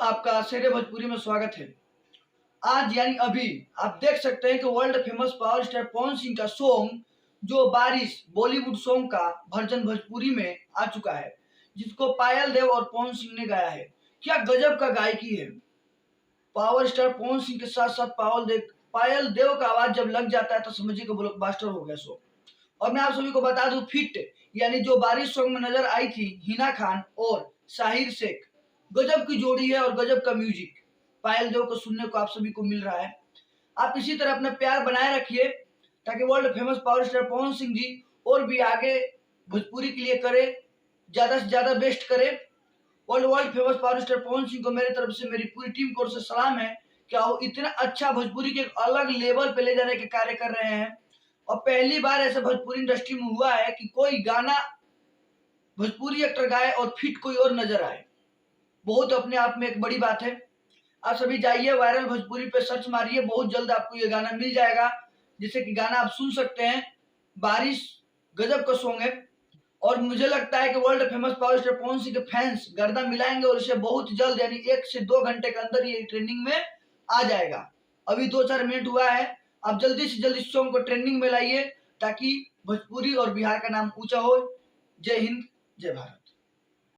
आपका शेरे भोजपुरी में स्वागत है। आज यानी अभी आप देख सकते हैं कि world famous power star Pawan Singh का सॉन्ग जो बारिश बॉलीवुड सॉन्ग का वर्जन भोजपुरी में आ चुका है, जिसको पायल देव और पवन सिंह ने गाया है। क्या गजब का गायकी है। पावर स्टार पवन सिंह के साथ साथ पायल देव का आवाज जब लग जाता है तो समझिए कि ब्लॉकबस्टर हो गया सो। और मैं आप सभी को बता दूं, फिट यानी जो बारिश सॉन्ग में नजर आई थी हिना खान और साहिर शेख, गजब की जोड़ी है और गजब का म्यूजिक पायल देव को सुनने को आप सभी को मिल रहा है। आप इसी तरह अपना प्यार बनाए रखिए ताकि world famous power star Pawan Singh ji और भी आगे भोजपुरी के लिए करे, ज्यादा से ज्यादा बेस्ट करे। World famous power star Pawan Singh को मेरी तरफ से मेरी पूरी टीम को सलाम है। क्या वो इतना अच्छा भोजपुरी के अलग लेवल पे ले जाने के कार्य कर रहे हैं और पहली बार ऐसा भोजपुरी इंडस्ट्री में हुआ है कि कोई गाना भोजपुरी एक्टर गाए और फिट कोई और नजर आए। बहुत अपने आप में एक बड़ी बात है। आप सभी जाइए वायरल भोजपुरी पे सर्च मारिए, बहुत जल्द आपको ये गाना मिल जाएगा, जिससे कि गाना आप सुन सकते हैं। बारिश गजब का सॉन्ग है और मुझे लगता है कि world famous power star Pawan Singh के फैंस गर्दा मिलाएंगे और इसे बहुत जल्द यानी 1 से 2 घंटे के अंदर ये ट्रेंडिंग में आ जाएगा। अभी 2-4 मिनट हुआ है। आप जल्दी से जल्दी इस सॉन्ग को ट्रेंडिंग में लाइए ताकि भोजपुरी और बिहार का नाम ऊंचा हो। जय हिंद, जय भारत।